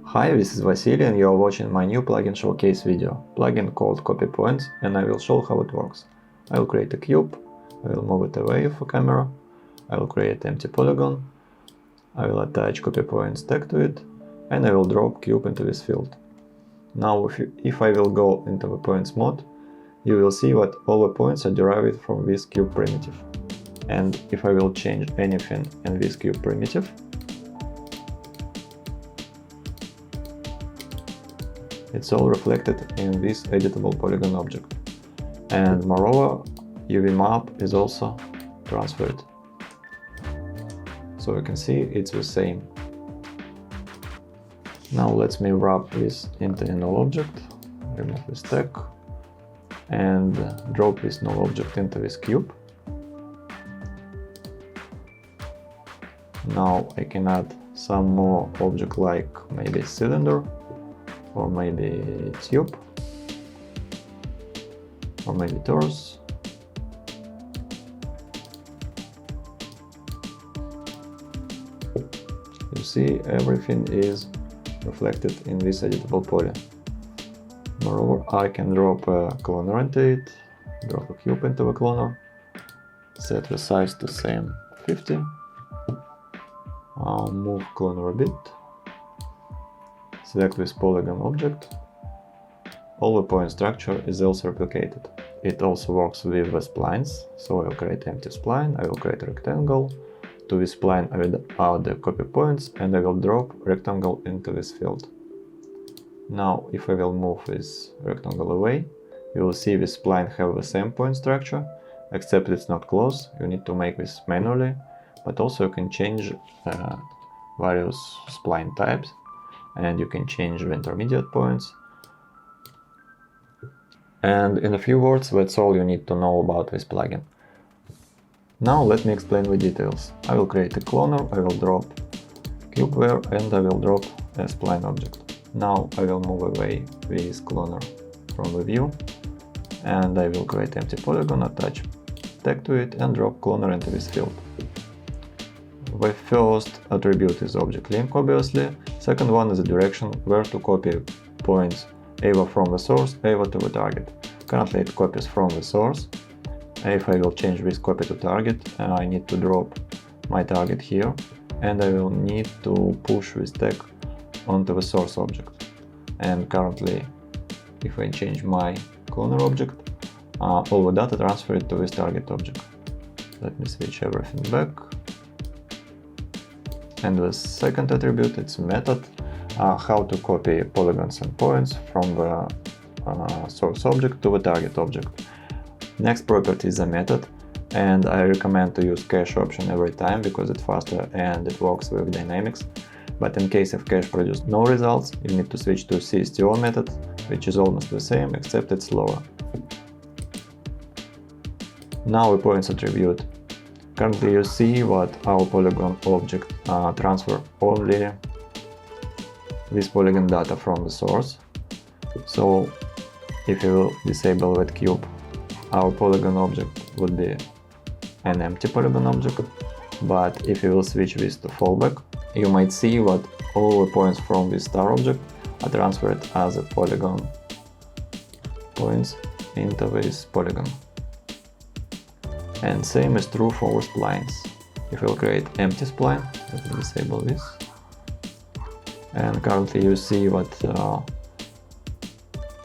Hi, this is Vasily and you are watching my new plugin showcase video, plugin called CopyPoints, and I will show how it works. I will create a cube, I will move it away for camera, I will create empty polygon, I will attach CopyPoints tag to it, and I will drop cube into this field. Now if I will go into the points mode, you will see that all the points are derived from this cube primitive. And if I will change anything in this cube primitive, it's all reflected in this editable polygon object. And moreover, UV map is also transferred. So you can see it's the same. Now let me wrap this into a null object, remove this tag, and drop this null object into this cube. Now I can add some more object like maybe cylinder, or maybe tube, or maybe torus. You see, everything is reflected in this editable poly. Moreover, I can drop a cloner into it, drop a cube into the cloner, set the size to same 50, move cloner a bit, select this polygon object. All the point structure is also replicated. It also works with the splines, so I will create empty spline, I will create a rectangle. To this spline I will add the copy points and I will drop rectangle into this field. Now if I will move this rectangle away, you will see this spline have the same point structure, except it's not close. You need to make this manually, but also you can change various spline types, and you can change the intermediate points. And in a few words, that's all you need to know about this plugin. Now let me explain the details. I will create a cloner, I will drop cube there, and I will drop a spline object. Now I will move away this cloner from the view, and I will create empty polygon, attach tag to it, and drop cloner into this field. The first attribute is object link, obviously. Second one is the direction where to copy points, either from the source, either to the target. Currently it copies from the source. If I will change this copy to target, I need to drop my target here, and I will need to push this tag onto the source object. And currently, if I change my cloner object, all the data transferred to this target object. Let me switch everything back. And the second attribute, it's a method, how to copy polygons and points from the source object to the target object. Next property is a method, and I recommend to use cache option every time because it's faster and it works with dynamics. But in case if cache produces no results, you need to switch to CSTO method, which is almost the same except it's slower. Now the points attribute. Currently you see what our polygon object transfer only this polygon data from the source. So if you will disable that cube, our polygon object would be an empty polygon object. But if you will switch this to fallback, you might see that all the points from this star object are transferred as a polygon points into this polygon. And same is true for splines. If we'll create empty spline, let me disable this. And currently you see that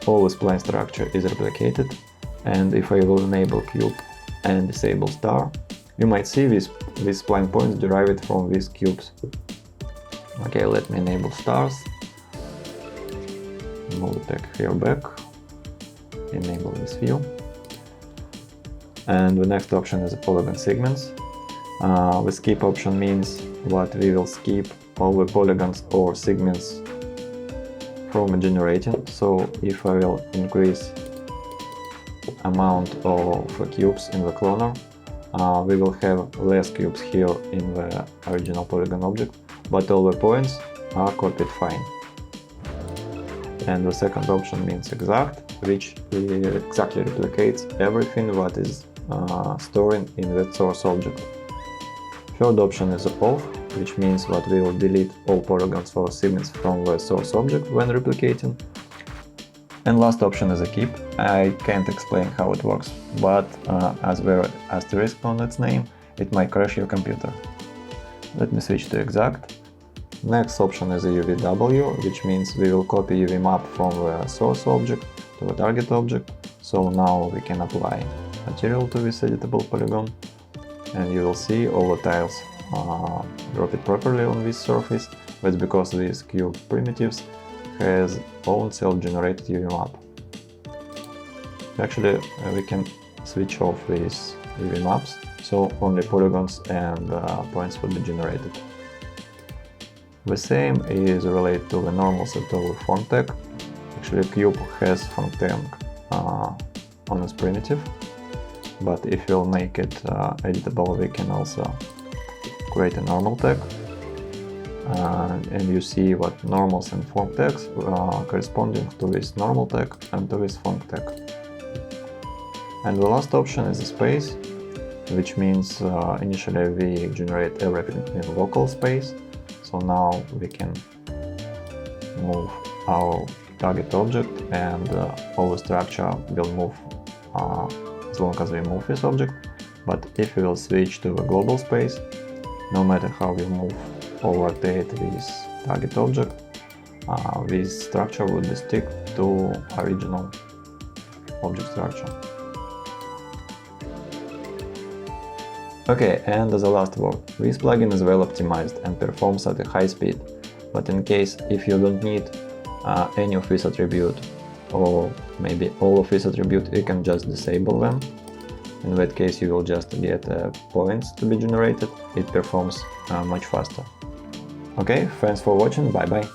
all the spline structure is replicated. And if I will enable cube and disable star, you might see these spline points derived from these cubes. Okay, let me enable stars. Move the tag here back. Enable this view. And the next option is Polygon Segments. The skip option means that we will skip all the polygons or segments from generating. So if I will increase amount of cubes in the cloner, we will have less cubes here in the original polygon object, but all the points are copied fine. And the second option means exact, which exactly replicates everything that is storing in that source object. Third option is off, which means that we will delete all polygons for segments from the source object when replicating. And last option is a keep. I can't explain how it works, but as there is asterisk on its name, it might crash your computer. Let me switch to exact. Next option is a UVW, which means we will copy UV map from the source object to the target object. So now we can apply material to this editable polygon, and you will see all the tiles drop it properly on this surface. That's because these cube primitives has own self-generated UV map. Actually, we can switch off these UV maps, so only polygons and points will be generated. The same is related to the normal set of form tag. Actually, cube has form tag on its primitive, but if we'll make it editable, we can also create a normal tag. And you see what normals and form tags corresponding to this normal tag and to this form tag. And the last option is a space, which means initially we generate everything in local space. So now we can move our target object, and all the structure will move as long as we move this object. But if we will switch to the global space, no matter how we move or rotate this target object, this structure would stick to original object structure. Okay, and as a last word, this plugin is well optimized and performs at a high speed, but in case if you don't need any of this attribute, or maybe all of this attribute, you can just disable them. In that case you will just get points to be generated. It performs much faster. Okay, thanks for watching, bye bye.